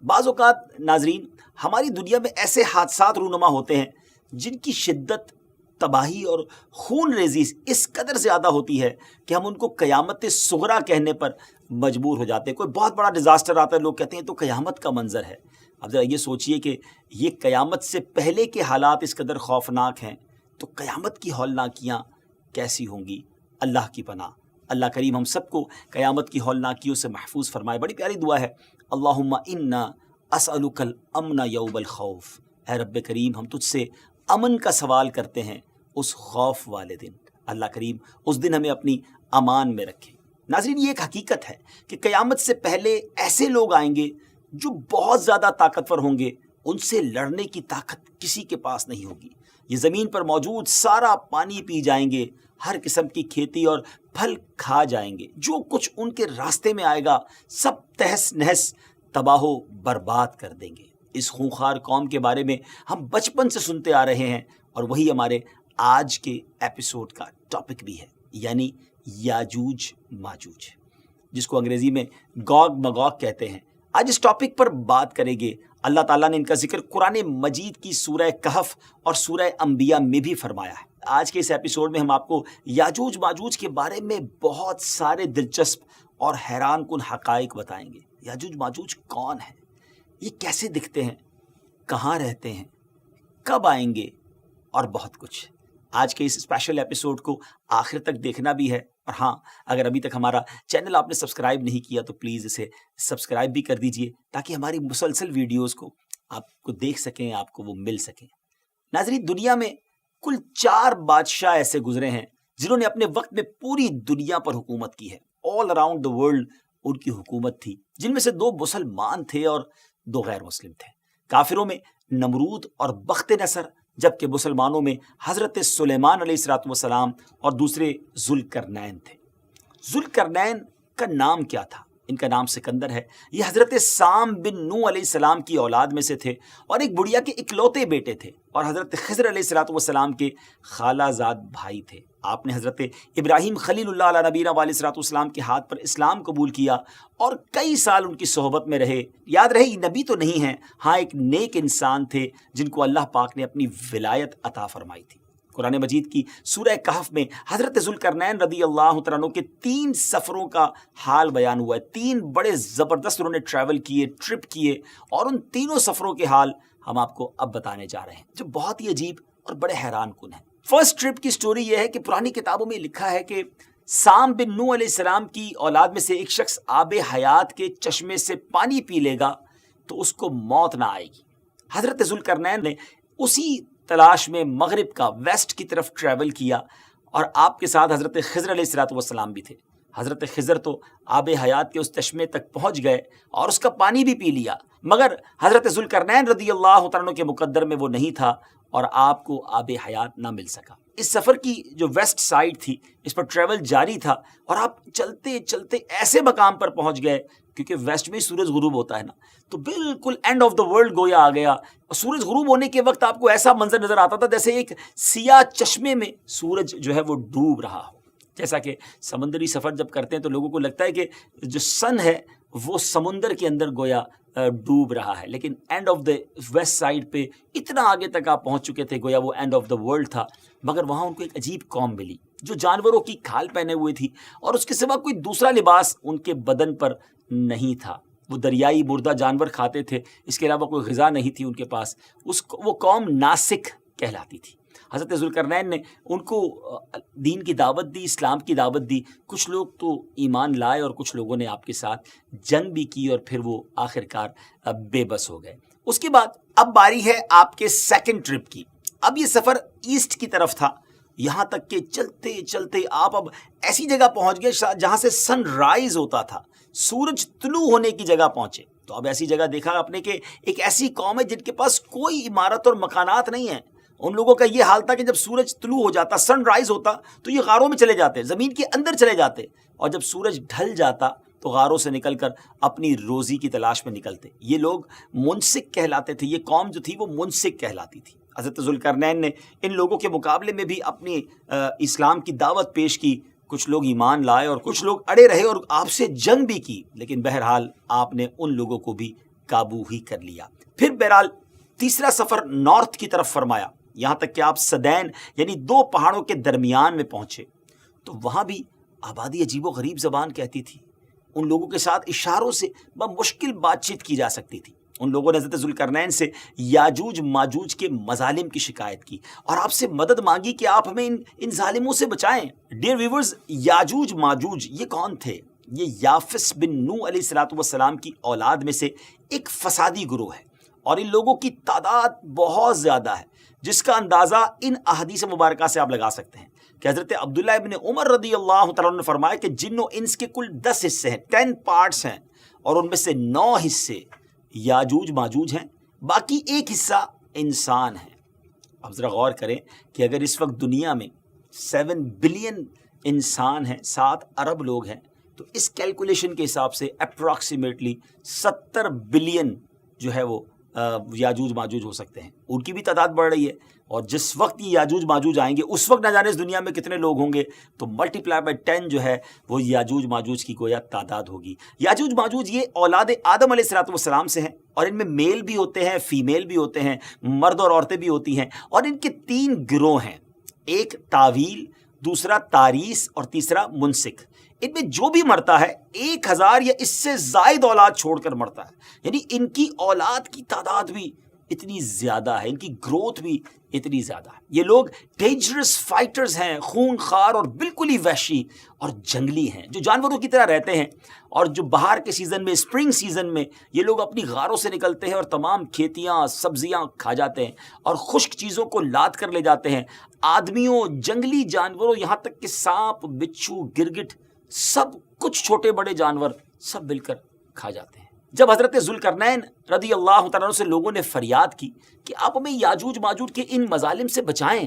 بعض اوقات ناظرین ہماری دنیا میں ایسے حادثات رونما ہوتے ہیں جن کی شدت، تباہی اور خون ریزی اس قدر زیادہ ہوتی ہے کہ ہم ان کو قیامت صغریٰ کہنے پر مجبور ہو جاتے ہیں۔ کوئی بہت بڑا ڈیزاسٹر آتا ہے، لوگ کہتے ہیں تو قیامت کا منظر ہے۔ اب ذرا یہ سوچئے کہ یہ قیامت سے پہلے کے حالات اس قدر خوفناک ہیں تو قیامت کی ہولناکیاں کیسی ہوں گی؟ اللہ کی پناہ، اللہ کریم ہم سب کو قیامت کی ہولناکیوں سے محفوظ فرمائے۔ بڑی پیاری دعا ہے، اللہم انا اسألک الامن یوم الخوف، اے رب کریم ہم تجھ سے امن کا سوال کرتے ہیں اس خوف والے دن۔ اللہ کریم اس دن ہمیں اپنی امان میں رکھے۔ ناظرین یہ ایک حقیقت ہے کہ قیامت سے پہلے ایسے لوگ آئیں گے جو بہت زیادہ طاقتور ہوں گے، ان سے لڑنے کی طاقت کسی کے پاس نہیں ہوگی۔ یہ زمین پر موجود سارا پانی پی جائیں گے، ہر قسم کی کھیتی اور پھل کھا جائیں گے، جو کچھ ان کے راستے میں آئے گا سب تہس نہس تباہ و برباد کر دیں گے۔ اس خونخوار قوم کے بارے میں ہم بچپن سے سنتے آ رہے ہیں اور وہی ہمارے آج کے ایپیسوڈ کا ٹاپک بھی ہے، یعنی یاجوج ماجوج، جس کو انگریزی میں گوگ مگوگ کہتے ہیں۔ آج اس ٹاپک پر بات کریں گے۔ اللہ تعالیٰ نے ان کا ذکر قرآن مجید کی سورہ کہف اور سورہ انبیاء میں بھی فرمایا ہے۔ آج کے اس ایپیسوڈ میں ہم آپ کو یاجوج ماجوج کے بارے میں بہت سارے دلچسپ اور حیران کن حقائق بتائیں گے۔ یاجوج ماجوج کون ہیں؟ یہ کیسے دکھتے ہیں؟ کہاں رہتے ہیں؟ کب آئیں گے؟ اور بہت کچھ۔ آج کے اس اسپیشل ایپیسوڈ کو آخر تک دیکھنا بھی ہے، اور ہاں اگر ابھی تک ہمارا چینل آپ نے سبسکرائب نہیں کیا تو پلیز اسے سبسکرائب بھی کر دیجئے تاکہ ہماری مسلسل ویڈیوز کو آپ کو دیکھ سکیں، آپ کو وہ مل سکیں۔ ناظرین دنیا میں کل 4 بادشاہ ایسے گزرے ہیں جنہوں نے اپنے وقت میں پوری دنیا پر حکومت کی ہے۔ All around the world in کی حکومت تھی، جن میں سے 2 مسلمان تھے اور 2 غیر مسلم تھے۔ کافروں میں نمرود اور بخت نصر، جبکہ مسلمانوں میں حضرت سلیمان علیہ السلام اور دوسرے ذوالقرنین تھے۔ ذوالقرنین کا نام کیا تھا؟ ان کا نام سکندر ہے۔ یہ حضرت سام بن نوح علیہ السلام کی اولاد میں سے تھے اور ایک بڑھیا کے اکلوتے بیٹے تھے، اور حضرت خضر علیہ السلام کے خالہ زاد بھائی تھے۔ آپ نے حضرت ابراہیم خلیل اللہ علیہ نبینا علیہ السلام کے ہاتھ پر اسلام قبول کیا اور کئی سال ان کی صحبت میں رہے۔ یاد رہے یہ نبی تو نہیں ہیں، ہاں ایک نیک انسان تھے جن کو اللہ پاک نے اپنی ولایت عطا فرمائی تھی۔ قرآن مجید کی سورہ کہف میں حضرت ذوالقرنین رضی اللہ تعالیٰ عنہ کے 3 سفروں کا حال بیان ہوا ہے۔ 3 بڑے زبردست انہوں نے ٹریول کیے، ٹرپ کیے، اور ان تینوں سفروں کے حال ہم آپ کو اب بتانے جا رہے ہیں، جو بہت ہی عجیب اور بڑے حیران کن ہیں۔ فرسٹ ٹرپ کی سٹوری یہ ہے کہ پرانی کتابوں میں لکھا ہے کہ سام بن نوح علیہ السلام کی اولاد میں سے ایک شخص آب حیات کے چشمے سے پانی پی لے گا تو اس کو موت نہ آئے گی۔ حضرت ذوالقرنین نے اسی تلاش میں مغرب کا ویسٹ کی طرف ٹریول کیا، اور آپ کے ساتھ حضرت خضر علیہ السلام بھی تھے۔ حضرت خضر تو آب حیات کے اس چشمے تک پہنچ گئے اور اس کا پانی بھی پی لیا، مگر حضرت ذوالقرنین رضی اللہ تعالیٰ عنہ کے مقدر میں وہ نہیں تھا اور آپ کو آب حیات نہ مل سکا۔ اس سفر کی جو ویسٹ سائڈ تھی اس پر ٹریول جاری تھا، اور آپ چلتے چلتے ایسے مقام پر پہنچ گئے، کیونکہ ویسٹ میں سورج غروب ہوتا ہے نا، تو بالکل اینڈ آف دا ورلڈ گویا آ گیا۔ اور سورج غروب ہونے کے وقت آپ کو ایسا منظر نظر آتا تھا جیسے ایک سیاہ چشمے میں سورج جو ہے وہ ڈوب رہا ہو۔ جیسا کہ سمندری سفر جب کرتے ہیں تو لوگوں کو لگتا ہے کہ جو سن ہے وہ سمندر کے اندر گویا ڈوب رہا ہے، لیکن and of the west side پہ اتنا آگے تک آپ پہنچ چکے تھے گویا وہ اینڈ آف دا ورلڈ تھا۔ مگر وہاں ان کو ایک عجیب قوم ملی جو جانوروں کی کھال پہنے ہوئے تھی، اور اس کے سوا کوئی دوسرا لباس ان کے بدن پر نہیں تھا۔ وہ دریائی مردہ جانور کھاتے تھے، اس کے علاوہ کوئی غذا نہیں تھی ان کے پاس۔ وہ قوم ناسک کہلاتی تھی۔ حضرت ذوالقرنین نے ان کو دین کی دعوت دی، اسلام کی دعوت دی۔ کچھ لوگ تو ایمان لائے اور کچھ لوگوں نے آپ کے ساتھ جنگ بھی کی، اور پھر وہ آخرکار بے بس ہو گئے۔ اس کے بعد اب باری ہے آپ کے سیکنڈ ٹرپ کی۔ اب یہ سفر ایسٹ کی طرف تھا، یہاں تک کہ چلتے چلتے آپ اب ایسی جگہ پہنچ گئے جہاں سے سن رائز ہوتا تھا، سورج طلوع ہونے کی جگہ پہنچے۔ تو اب ایسی جگہ دیکھا آپ نے کہ ایک ایسی قوم ہے جن کے پاس کوئی عمارت اور مکانات نہیں ہیں۔ ان لوگوں کا یہ حال تھا کہ جب سورج طلوع ہو جاتا، سن رائز ہوتا، تو یہ غاروں میں چلے جاتے، زمین کے اندر چلے جاتے، اور جب سورج ڈھل جاتا تو غاروں سے نکل کر اپنی روزی کی تلاش میں نکلتے۔ یہ لوگ منسک کہلاتے تھے، یہ قوم جو تھی وہ منسک کہلاتی تھی۔ حضرت ذوالقرنین نے ان لوگوں کے مقابلے میں بھی اپنی اسلام کی دعوت پیش کی۔ کچھ لوگ ایمان لائے اور کچھ لوگ اڑے رہے اور آپ سے جنگ بھی کی، لیکن بہرحال آپ نے ان لوگوں کو بھی قابو ہی کر لیا۔ پھر بہرحال تیسرا سفر نارتھ کی طرف فرمایا، یہاں تک کہ آپ سدین یعنی دو پہاڑوں کے درمیان میں پہنچے، تو وہاں بھی آبادی عجیب و غریب زبان کہتی تھی، ان لوگوں کے ساتھ اشاروں سے بمشکل بات چیت کی جا سکتی تھی۔ ان لوگوں نے حضرت ذوالقرنین سے یاجوج ماجوج کے مظالم کی شکایت کی اور آپ سے مدد مانگی کہ آپ ہمیں ان ظالموں سے بچائیں۔ ڈیئر ویورز، یاجوج ماجوج یہ کون تھے؟ یہ یافس بن نوح علیہ السلام کی اولاد میں سے ایک فسادی گروہ ہے، اور ان لوگوں کی تعداد بہت زیادہ ہے، جس کا اندازہ ان احادیث مبارکہ سے آپ لگا سکتے ہیں کہ حضرت عبداللہ ابن عمر رضی اللہ تعالیٰ عنہ نے فرمایا کہ جن و انس کے کل 10 حصے ہیں، 10 پارٹس ہیں، اور ان میں سے 9 حصے یاجوج ماجوج ہیں، باقی ایک حصہ انسان ہیں۔ اب ذرا غور کریں کہ اگر اس وقت دنیا میں 7 بلین انسان ہیں، 7 ارب لوگ ہیں، تو اس کیلکولیشن کے حساب سے اپروکسیمیٹلی 70 بلین جو ہے وہ یاجوج ماجوج ہو سکتے ہیں۔ ان کی بھی تعداد بڑھ رہی ہے، اور جس وقت یہ یاجوج ماجوج آئیں گے اس وقت نہ جانے اس دنیا میں کتنے لوگ ہوں گے، تو ملٹیپلائی بائی 10 جو ہے وہ یاجوج ماجوج کی گویا تعداد ہوگی۔ یاجوج ماجوج یہ اولاد آدم علیہ السلام سے ہیں، اور ان میں میل بھی ہوتے ہیں، فیمیل بھی ہوتے ہیں، مرد اور عورتیں بھی ہوتی ہیں، اور ان کے 3 گروہ ہیں، ایک تاویل، دوسرا تاریس، اور تیسرا منسک۔ ان میں جو بھی مرتا ہے 1000 یا اس سے زائد اولاد چھوڑ کر مرتا ہے، یعنی ان کی اولاد کی تعداد بھی اتنی زیادہ ہے، ان کی گروتھ بھی اتنی زیادہ ہے۔ یہ لوگ ڈینجرس فائٹرز ہیں، خون خوار اور بالکل ہی وحشی اور جنگلی ہیں، جو جانوروں کی طرح رہتے ہیں، اور جو بہار کے سیزن میں، اسپرنگ سیزن میں یہ لوگ اپنی غاروں سے نکلتے ہیں اور تمام کھیتیاں سبزیاں کھا جاتے ہیں، اور خشک چیزوں کو لاد کر لے جاتے ہیں، آدمیوں، جنگلی جانوروں، یہاں تک کہ سانپ، بچھو، گرگٹ، سب کچھ چھوٹے بڑے جانور سب مل کر کھا جاتے ہیں۔ جب حضرت ذوالقرنین رضی اللہ تعالیٰ عنہ سے لوگوں نے فریاد کی کہ آپ ہمیں یاجوج ماجوج کے ان مظالم سے بچائیں،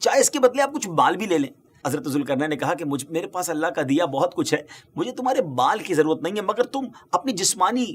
چاہے اس کے بدلے آپ کچھ مال بھی لے لیں، حضرت ذوالقرنین نے کہا کہ میرے پاس اللہ کا دیا بہت کچھ ہے، مجھے تمہارے مال کی ضرورت نہیں ہے، مگر تم اپنی جسمانی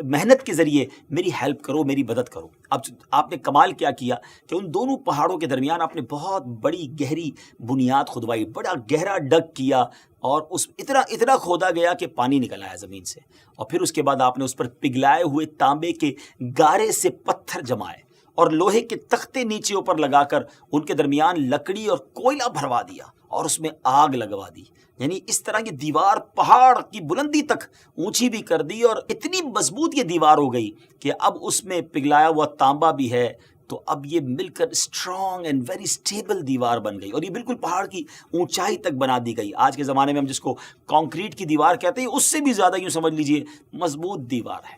محنت کے ذریعے میری ہیلپ کرو، میری مدد کرو۔ اب آپ نے کمال کیا کہ ان دونوں پہاڑوں کے درمیان آپ نے بہت بڑی گہری بنیاد کھدوائی، بڑا گہرا ڈگ کیا، اور اس اتنا کھودا گیا کہ پانی نکل آیا زمین سے، اور پھر اس کے بعد آپ نے اس پر پگھلائے ہوئے تانبے کے گارے سے پتھر جمائے، اور لوہے کے تختے نیچے اوپر لگا کر ان کے درمیان لکڑی اور کوئلہ بھروا دیا، اور اس میں آگ لگوا دی، یعنی اس طرح یہ دیوار پہاڑ کی بلندی تک اونچی بھی کر دی، اور اتنی مضبوط یہ دیوار ہو گئی کہ اب اس میں پگھلایا ہوا تانبا بھی ہے، تو اب یہ مل کر اسٹرانگ اینڈ ویری اسٹیبل دیوار بن گئی، اور یہ بالکل پہاڑ کی اونچائی تک بنا دی گئی۔ آج کے زمانے میں ہم جس کو کانکریٹ کی دیوار کہتے ہیں، اس سے بھی زیادہ یوں سمجھ لیجئے مضبوط دیوار ہے۔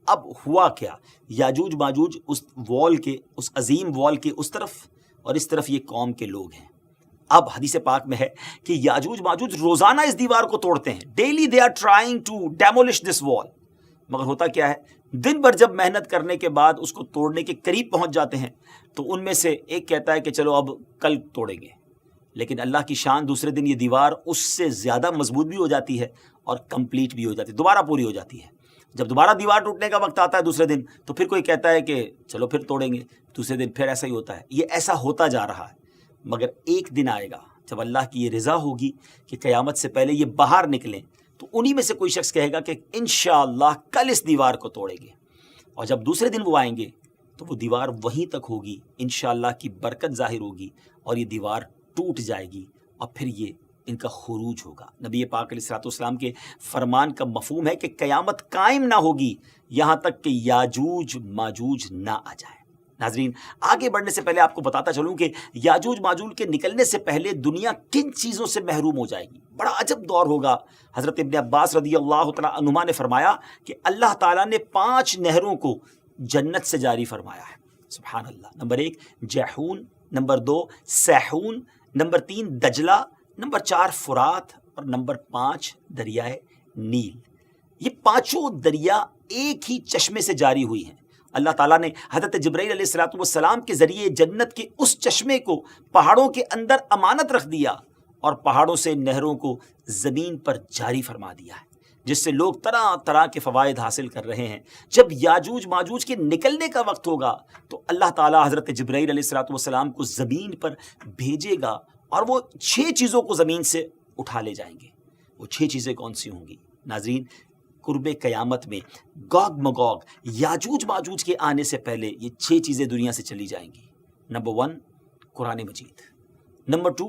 اب ہوا کیا، یاجوج ماجوج اس وال کے، اس عظیم وال کے اس طرف، اور اس طرف یہ قوم کے لوگ ہیں۔ اب حدیث پاک میں ہے کہ یاجوج ماجوج روزانہ اس دیوار کو توڑتے ہیں، daily they are trying to demolish this wall, مگر ہوتا کیا ہے، دن بھر جب محنت کرنے کے بعد اس کو توڑنے کے قریب پہنچ جاتے ہیں، تو ان میں سے ایک کہتا ہے کہ چلو اب کل توڑیں گے، لیکن اللہ کی شان دوسرے دن یہ دیوار اس سے زیادہ مضبوط بھی ہو جاتی ہے اور کمپلیٹ بھی ہو جاتی ہے، دوبارہ پوری ہو جاتی ہے۔ جب دوبارہ دیوار ٹوٹنے کا وقت آتا ہے دوسرے دن، تو پھر کوئی کہتا ہے کہ چلو پھر توڑیں گے، دوسرے دن پھر ایسا ہی ہوتا ہے۔ یہ ایسا ہوتا جا رہا ہے، مگر ایک دن آئے گا جب اللہ کی یہ رضا ہوگی کہ قیامت سے پہلے یہ باہر نکلیں، تو انہی میں سے کوئی شخص کہے گا کہ انشاءاللہ کل اس دیوار کو توڑیں گے، اور جب دوسرے دن وہ آئیں گے تو وہ دیوار وہیں تک ہوگی، انشاءاللہ کی برکت ظاہر ہوگی، اور یہ دیوار ٹوٹ جائے گی، اور پھر یہ ان کا خروج ہوگا۔ نبی پاک علیہ السلام کے فرمان کا مفہوم ہے کہ قیامت قائم نہ ہوگی یہاں تک کہ یاجوج ماجوج نہ آ جائے۔ ناظرین، آگے بڑھنے سے پہلے آپ کو بتاتا چلوں کہ یاجوج ماجوج کے نکلنے سے پہلے دنیا کن چیزوں سے محروم ہو جائے گی۔ بڑا عجب دور ہوگا۔ حضرت ابن عباس رضی اللہ تعالیٰ عنہما نے فرمایا کہ اللہ تعالیٰ نے 5 نہروں کو جنت سے جاری فرمایا ہے، سبحان اللہ۔ نمبر 1 جیحون، نمبر 2 سیحون، نمبر 3 دجلہ، نمبر 4 فرات، اور نمبر 5 دریائے نیل۔ یہ 5 دریا ایک ہی چشمے سے جاری ہوئی ہیں۔ اللہ تعالیٰ نے حضرت جبرائیل علیہ السلام کے ذریعے جنت کے اس چشمے کو پہاڑوں کے اندر امانت رکھ دیا، اور پہاڑوں سے نہروں کو زمین پر جاری فرما دیا ہے، جس سے لوگ طرح طرح کے فوائد حاصل کر رہے ہیں۔ جب یاجوج ماجوج کے نکلنے کا وقت ہوگا تو اللہ تعالیٰ حضرت جبرائیل علیہ السلام کو زمین پر بھیجے گا، اور وہ 6 چیزوں کو زمین سے اٹھا لے جائیں گے۔ وہ 6 چیزیں کون سی ہوں گی؟ ناظرین، قرب قیامت میں گوگ مگوگ یاجوج ماجوج کے آنے سے پہلے یہ 6 چیزیں دنیا سے چلی جائیں گی. نمبر 1 قرآن مجید. نمبر 2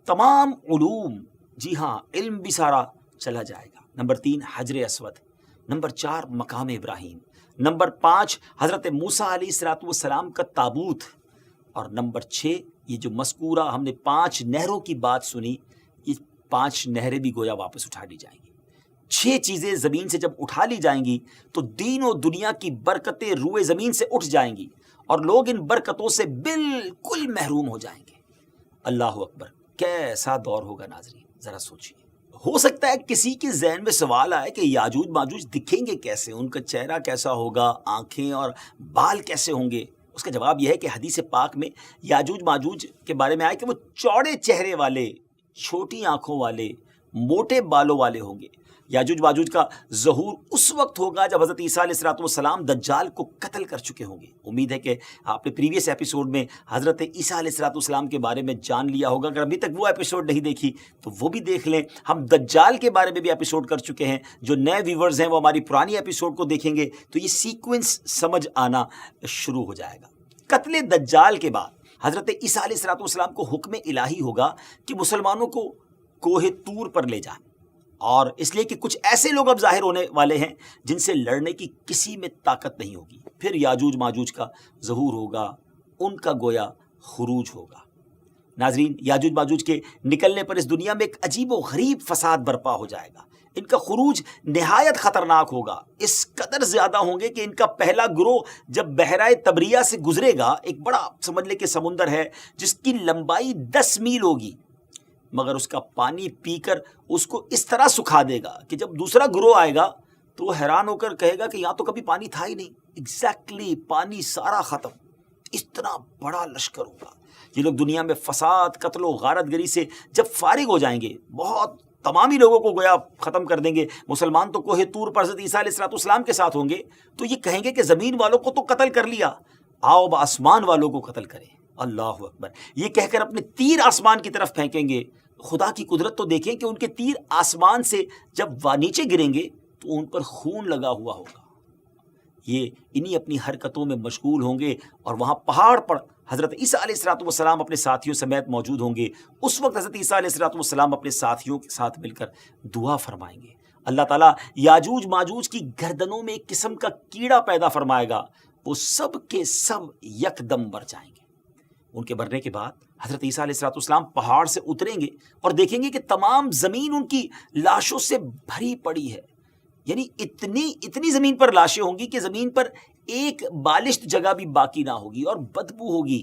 تمام علوم، جی ہاں علم بھی سارا چلا جائے گا. نمبر 3 حجر اسود. نمبر 4 مقام ابراہیم. نمبر 5 حضرت موسیٰ علیہ السلام کا تابوت. اور نمبر 6 یہ جو مذکورہ ہم نے 5 نہروں کی بات سنی، یہ 5 نہریں بھی گویا واپس اٹھا لی جائیں گی. 6 چیزیں زمین سے جب اٹھا لی جائیں گی تو دین و دنیا کی برکتیں روئے زمین سے اٹھ جائیں گی اور لوگ ان برکتوں سے بالکل محروم ہو جائیں گے. اللہ اکبر، کیسا دور ہوگا ناظرین، ذرا سوچیے. ہو سکتا ہے کسی کے ذہن میں سوال آئے کہ یاجوج ماجوج دکھیں گے کیسے، ان کا چہرہ کیسا ہوگا، آنکھیں اور بال کیسے ہوں گے. اس کا جواب یہ ہے کہ حدیث پاک میں یاجوج ماجوج کے بارے میں آئے کہ وہ چوڑے چہرے والے، چھوٹی آنکھوں والے، موٹے بالوں والے ہوں گے. یاجوج ماجوج کا ظہور اس وقت ہوگا جب حضرت عیسیٰ علیہ السلام دجال کو قتل کر چکے ہوں گے. امید ہے کہ آپ نے پریویس ایپیسوڈ میں حضرت عیسیٰ علیہ السلام کے بارے میں جان لیا ہوگا. اگر ابھی تک وہ ایپیسوڈ نہیں دیکھی تو وہ بھی دیکھ لیں. ہم دجال کے بارے میں بھی ایپیسوڈ کر چکے ہیں. جو نئے ویورز ہیں وہ ہماری پرانی ایپیسوڈ کو دیکھیں گے تو یہ سیکوینس سمجھ آنا شروع ہو جائے گا. قتل دجال کے بعد حضرت عیسیٰ علیہ السلام کو حکم الہی ہوگا کہ مسلمانوں کو کوہ طور پر لے جائیں، اور اس لیے کہ کچھ ایسے لوگ اب ظاہر ہونے والے ہیں جن سے لڑنے کی کسی میں طاقت نہیں ہوگی. پھر یاجوج ماجوج کا ظہور ہوگا، ان کا گویا خروج ہوگا. ناظرین، یاجوج ماجوج کے نکلنے پر اس دنیا میں ایک عجیب و غریب فساد برپا ہو جائے گا. ان کا خروج نہایت خطرناک ہوگا. اس قدر زیادہ ہوں گے کہ ان کا پہلا گروہ جب بحیرہ طبریہ سے گزرے گا، ایک بڑا سمجھ لے کہ سمندر ہے جس کی لمبائی 10 میل ہوگی، مگر اس کا پانی پی کر اس کو اس طرح سکھا دے گا کہ جب دوسرا گروہ آئے گا تو وہ حیران ہو کر کہے گا کہ یہاں تو کبھی پانی تھا ہی نہیں. ایگزیکٹلی پانی سارا ختم. اتنا بڑا لشکر ہوگا. یہ لوگ دنیا میں فساد، قتل و غارت گری سے جب فارغ ہو جائیں گے، بہت تمامی لوگوں کو گویا ختم کر دیں گے. مسلمان تو کوہ طور پر حضرت عیسیٰ علیہ السلام کے ساتھ ہوں گے تو یہ کہیں گے کہ زمین والوں کو تو قتل کر لیا، آؤ اب آسمان والوں کو قتل کریں. اللہ اکبر. یہ کہہ کر اپنے تیر آسمان کی طرف پھینکیں گے. خدا کی قدرت تو دیکھیں کہ ان کے تیر آسمان سے جب نیچے گریں گے تو ان پر خون لگا ہوا ہوگا. یہ انہی اپنی حرکتوں میں مشغول ہوں گے اور وہاں پہاڑ پر حضرت عیسیٰ علیہ السلام اپنے ساتھیوں سمیت موجود ہوں گے. اس وقت حضرت عیسیٰ علیہ السلام اپنے ساتھیوں کے ساتھ مل کر دعا فرمائیں گے. اللہ تعالیٰ یاجوج ماجوج کی گردنوں میں ایک قسم کا کیڑا پیدا فرمائے گا. وہ سب کے سب یکدم مر جائیں گے. ان کے مرنے کے بعد حضرت عیسیٰ علیہ السلام پہاڑ سے اتریں گے اور دیکھیں گے کہ تمام زمین ان کی لاشوں سے بھری پڑی ہے. یعنی اتنی زمین پر لاشیں ہوں گی کہ زمین پر ایک بالشت جگہ بھی باقی نہ ہوگی اور بدبو ہوگی.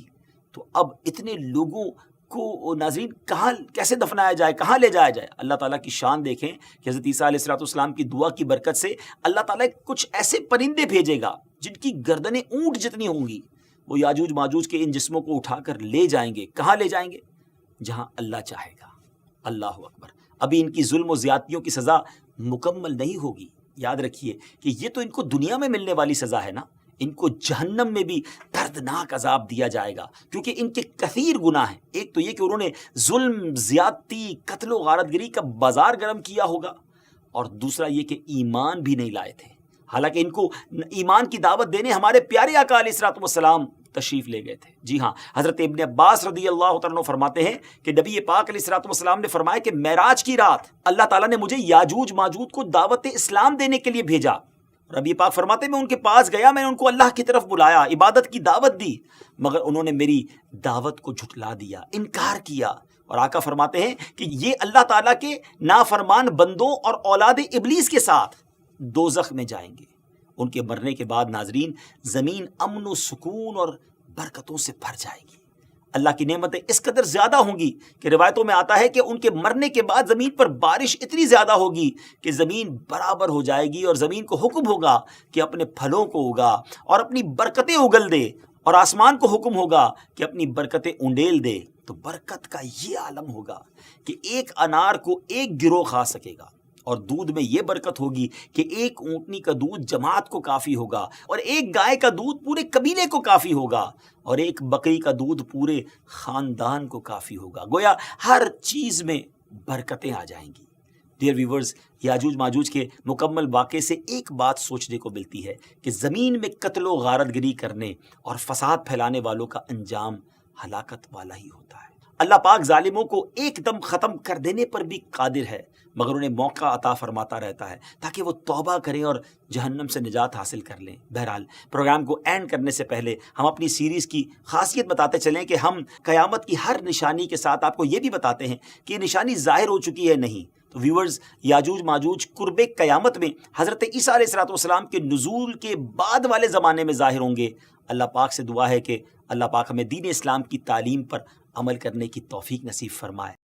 تو اب اتنے لوگوں کو ناظرین کہاں کیسے دفنایا جائے، کہاں لے جایا جائے؟ اللہ تعالیٰ کی شان دیکھیں کہ حضرت عیسیٰ علیہ السلام کی دعا کی برکت سے اللہ تعالیٰ کچھ ایسے پرندے بھیجے گا جن کی گردنیں اونٹ جتنی ہوں گی. وہ یاجوج ماجوج کے ان جسموں کو اٹھا کر لے جائیں گے. کہاں لے جائیں گے؟ جہاں اللہ چاہے گا. اللہ اکبر. ابھی ان کی ظلم و زیادتیوں کی سزا مکمل نہیں ہوگی. یاد رکھیے کہ یہ تو ان کو دنیا میں ملنے والی سزا ہے نا. ان کو جہنم میں بھی دردناک عذاب دیا جائے گا کیونکہ ان کے کثیر گناہ ہیں. ایک تو یہ کہ انہوں نے ظلم، زیادتی، قتل و غارت گری کا بازار گرم کیا ہوگا، اور دوسرا یہ کہ ایمان بھی نہیں لائے تھے. حالانکہ ان کو ایمان کی دعوت دینے ہمارے پیارے آقا علیہ السلام تشریف لے گئے تھے. جی ہاں، حضرت ابن عباس رضی اللہ تعالیٰ عنہ فرماتے ہیں کہ نبی پاک علیہ السلام نے فرمایا کہ معراج کی رات اللہ تعالیٰ نے مجھے یاجوج ماجوج کو دعوت اسلام دینے کے لیے بھیجا. نبی پاک فرماتے ہیں میں ان کے پاس گیا، میں نے ان کو اللہ کی طرف بلایا، عبادت کی دعوت دی، مگر انہوں نے میری دعوت کو جھٹلا دیا، انکار کیا. اور آقا فرماتے ہیں کہ یہ اللہ تعالیٰ کے نافرمان بندوں اور اولاد ابلیس کے ساتھ دوزخ میں جائیں گے. ان کے مرنے کے بعد ناظرین زمین امن و سکون اور برکتوں سے بھر جائے گی. اللہ کی نعمتیں اس قدر زیادہ ہوں گی کہ روایتوں میں آتا ہے کہ ان کے مرنے کے بعد زمین پر بارش اتنی زیادہ ہوگی کہ زمین برابر ہو جائے گی، اور زمین کو حکم ہوگا کہ اپنے پھلوں کو اگا اور اپنی برکتیں اگل دے، اور آسمان کو حکم ہوگا کہ اپنی برکتیں انڈیل دے. تو برکت کا یہ عالم ہوگا کہ ایک انار کو ایک گروہ کھا سکے گا، اور دودھ میں یہ برکت ہوگی کہ ایک اونٹنی کا دودھ جماعت کو کافی ہوگا، اور ایک گائے کا دودھ پورے قبیلے کو کافی ہوگا، اور ایک بکری کا دودھ پورے خاندان کو کافی ہوگا. گویا ہر چیز میں برکتیں آ جائیں گی. ڈیئر ویورز، یاجوج ماجوج کے مکمل واقعے سے ایک بات سوچنے کو ملتی ہے کہ زمین میں قتل و غارت گری کرنے اور فساد پھیلانے والوں کا انجام ہلاکت والا ہی ہوتا ہے۔ اللہ پاک ظالموں کو ایک دم ختم کر دینے پر بھی قادر ہے، مگر انہیں موقع عطا فرماتا رہتا ہے تاکہ وہ توبہ کریں اور جہنم سے نجات حاصل کر لیں۔ بہرحال پروگرام کو اینڈ کرنے سے پہلے ہم اپنی سیریز کی خاصیت بتاتے چلیں کہ ہم قیامت کی ہر نشانی کے ساتھ آپ کو یہ بھی بتاتے ہیں کہ یہ نشانی ظاہر ہو چکی ہے نہیں۔ تو ویورز، یاجوج ماجوج قرب قیامت میں حضرت عیسیٰ علیہ السلام کے نزول کے بعد والے زمانے میں ظاہر ہوں گے۔ اللہ پاک سے دعا ہے کہ اللہ پاک ہمیں دین اسلام کی تعلیم پر عمل کرنے کی توفیق نصیب فرمائے۔